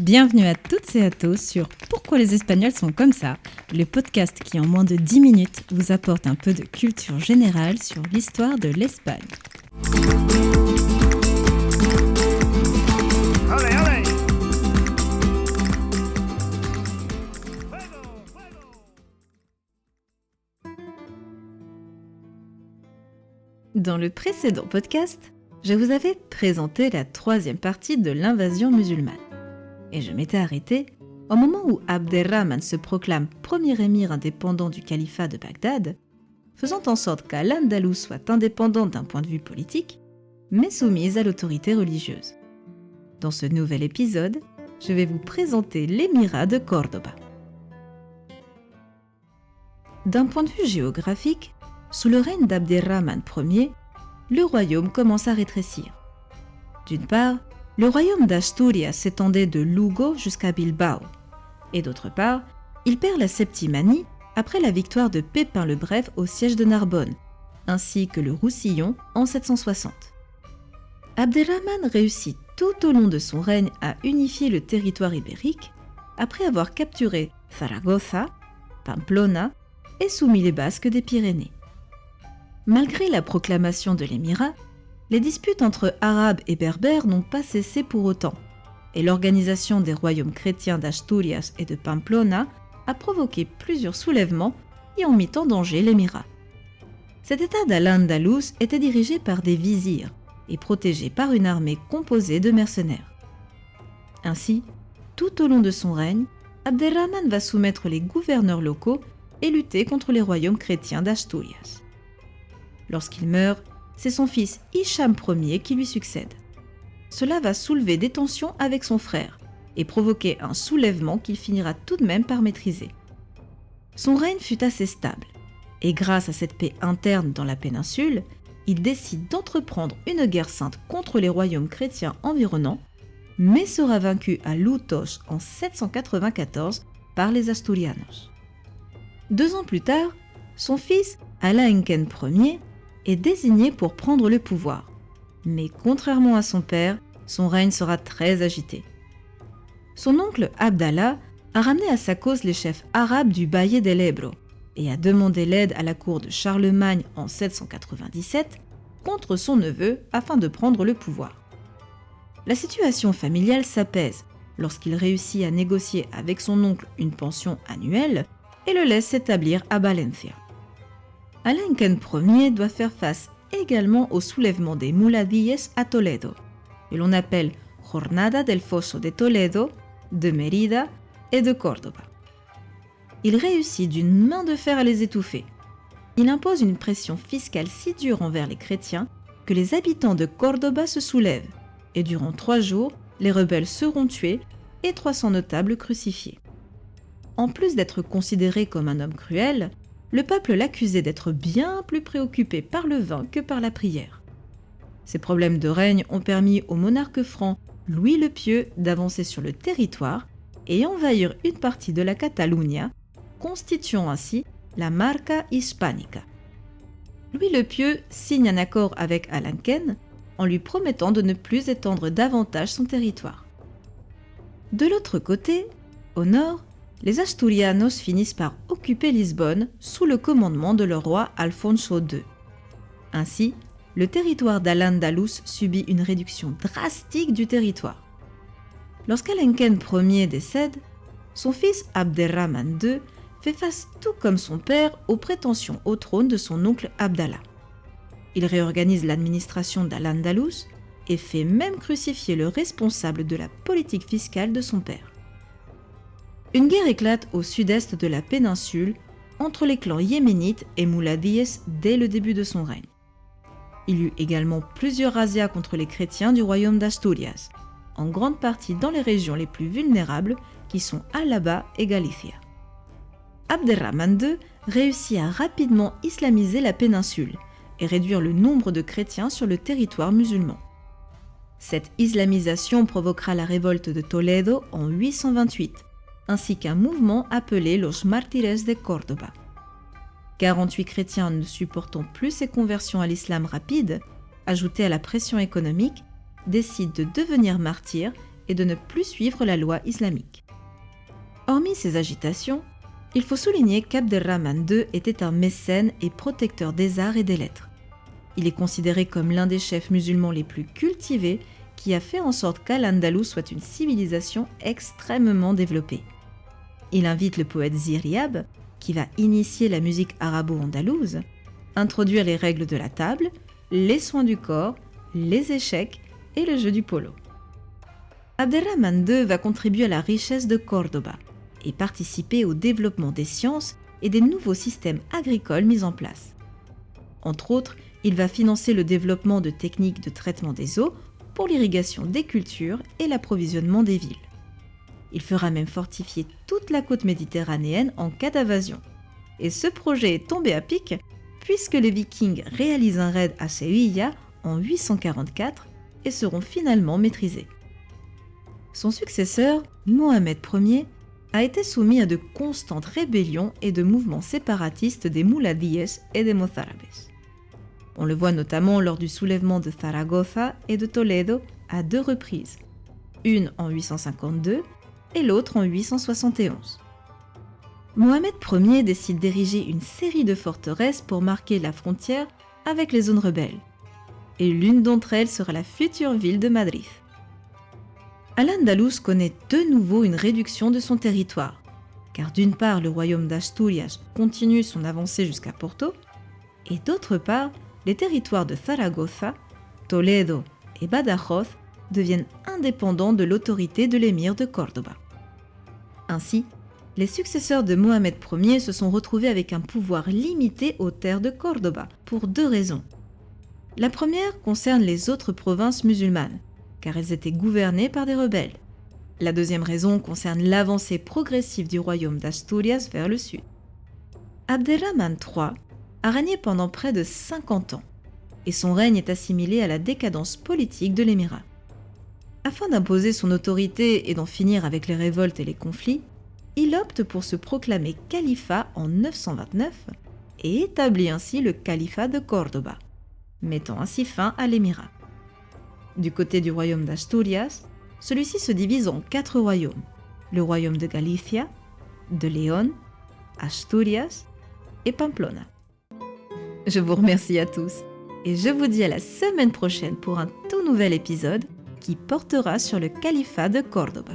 Bienvenue à toutes et à tous sur Pourquoi les Espagnols sont comme ça, le podcast qui en moins de 10 minutes vous apporte un peu de culture générale sur l'histoire de l'Espagne. Allez, allez. Dans le précédent podcast, je vous avais présenté la troisième partie de l'invasion musulmane. Et je m'étais arrêtée au moment où Abderrahmane se proclame premier émir indépendant du califat de Bagdad, faisant en sorte qu'Al-Andalus soit indépendante d'un point de vue politique, mais soumise à l'autorité religieuse. Dans ce nouvel épisode, je vais vous présenter l'émirat de Cordoba. D'un point de vue géographique, sous le règne d'Abderrahmane Ier, le royaume commence à rétrécir. D'une part, le royaume d'Asturias s'étendait de Lugo jusqu'à Bilbao, et d'autre part, il perd la Septimanie après la victoire de Pépin le Bref au siège de Narbonne, ainsi que le Roussillon en 760. Abderrahmane réussit tout au long de son règne à unifier le territoire ibérique, après avoir capturé Zaragoza, Pamplona et soumis les Basques des Pyrénées. Malgré la proclamation de l'émirat, les disputes entre Arabes et Berbères n'ont pas cessé pour autant, et l'organisation des royaumes chrétiens d'Asturias et de Pamplona a provoqué plusieurs soulèvements qui ont mis en danger l'émirat. Cet état d'Al-Andalus était dirigé par des vizirs et protégé par une armée composée de mercenaires. Ainsi, tout au long de son règne, Abderrahmane va soumettre les gouverneurs locaux et lutter contre les royaumes chrétiens d'Asturias. Lorsqu'il meurt, c'est son fils Hicham Ier qui lui succède. Cela va soulever des tensions avec son frère et provoquer un soulèvement qu'il finira tout de même par maîtriser. Son règne fut assez stable, et grâce à cette paix interne dans la péninsule, il décide d'entreprendre une guerre sainte contre les royaumes chrétiens environnants, mais sera vaincu à Lutos en 794 par les Asturianos. 2 ans plus tard, son fils Alainken Ier est désigné pour prendre le pouvoir. Mais contrairement à son père, son règne sera très agité. Son oncle Abdallah a ramené à sa cause les chefs arabes du Valle del Ebro et a demandé l'aide à la cour de Charlemagne en 797 contre son neveu afin de prendre le pouvoir. La situation familiale s'apaise lorsqu'il réussit à négocier avec son oncle une pension annuelle et le laisse s'établir à Valencia. Alainken Ier doit faire face également au soulèvement des Muladíes à Toledo, que l'on appelle Jornada del Foso de Toledo, de Mérida et de Córdoba. Il réussit d'une main de fer à les étouffer. Il impose une pression fiscale si dure envers les chrétiens que les habitants de Córdoba se soulèvent, et durant 3 jours, les rebelles seront tués et 300 notables crucifiés. En plus d'être considéré comme un homme cruel, le peuple l'accusait d'être bien plus préoccupé par le vin que par la prière. Ces problèmes de règne ont permis au monarque franc Louis le Pieux d'avancer sur le territoire et envahir une partie de la Catalunya, constituant ainsi la Marca Hispánica. Louis le Pieux signe un accord avec Alainken en lui promettant de ne plus étendre davantage son territoire. De l'autre côté, au nord, les Asturianos finissent par occuper Lisbonne sous le commandement de leur roi Alfonso II. Ainsi, le territoire d'Al-Andalus subit une réduction drastique du territoire. Lorsqu'Alainken Ier décède, son fils Abderrahmane II fait face tout comme son père aux prétentions au trône de son oncle Abdallah. Il réorganise l'administration d'Al-Andalus et fait même crucifier le responsable de la politique fiscale de son père. Une guerre éclate au sud-est de la péninsule entre les clans yéménites et Muladíes dès le début de son règne. Il y eut également plusieurs razzias contre les chrétiens du royaume d'Asturias, en grande partie dans les régions les plus vulnérables qui sont Álava et Galicia. Abderrahmane II réussit à rapidement islamiser la péninsule et réduire le nombre de chrétiens sur le territoire musulman. Cette islamisation provoquera la révolte de Toledo en 828, ainsi qu'un mouvement appelé Los Mártires de Córdoba. 48 chrétiens ne supportant plus ces conversions à l'islam rapide, ajoutées à la pression économique, décident de devenir martyrs et de ne plus suivre la loi islamique. Hormis ces agitations, il faut souligner qu'Abderrahmane II était un mécène et protecteur des arts et des lettres. Il est considéré comme l'un des chefs musulmans les plus cultivés qui a fait en sorte qu'Al-Andalus soit une civilisation extrêmement développée. Il invite le poète Ziryab, qui va initier la musique arabo-andalouse, introduire les règles de la table, les soins du corps, les échecs et le jeu du polo. Abderrahmane II va contribuer à la richesse de Cordoba et participer au développement des sciences et des nouveaux systèmes agricoles mis en place. Entre autres, il va financer le développement de techniques de traitement des eaux pour l'irrigation des cultures et l'approvisionnement des villes. Il fera même fortifier toute la côte méditerranéenne en cas d'invasion. Et ce projet est tombé à pic puisque les Vikings réalisent un raid à Sevilla en 844 et seront finalement maîtrisés. Son successeur, Mohamed Ier, a été soumis à de constantes rébellions et de mouvements séparatistes des Muladies et des Mozárabes. On le voit notamment lors du soulèvement de Zaragoza et de Toledo à 2 reprises, une en 852 et l'autre en 871. Mohamed Ier décide d'ériger une série de forteresses pour marquer la frontière avec les zones rebelles, et l'une d'entre elles sera la future ville de Madrid. Al-Andalus connaît de nouveau une réduction de son territoire, car d'une part le royaume d'Asturias continue son avancée jusqu'à Porto, et d'autre part les territoires de Zaragoza, Toledo et Badajoz deviennent indépendants de l'autorité de l'émir de Cordoba. Ainsi, les successeurs de Mohamed Ier se sont retrouvés avec un pouvoir limité aux terres de Cordoba, pour 2 raisons. La première concerne les autres provinces musulmanes, car elles étaient gouvernées par des rebelles. La deuxième raison concerne l'avancée progressive du royaume d'Asturias vers le sud. Abderrahmane III a régné pendant près de 50 ans, et son règne est assimilé à la décadence politique de l'émirat. Afin d'imposer son autorité et d'en finir avec les révoltes et les conflits, il opte pour se proclamer califat en 929 et établit ainsi le califat de Cordoba, mettant ainsi fin à l'émirat. Du côté du royaume d'Asturias, celui-ci se divise en 4 royaumes, le royaume de Galicia, de Léon, Asturias et Pamplona. Je vous remercie à tous et je vous dis à la semaine prochaine pour un tout nouvel épisode qui portera sur le califat de Cordoba.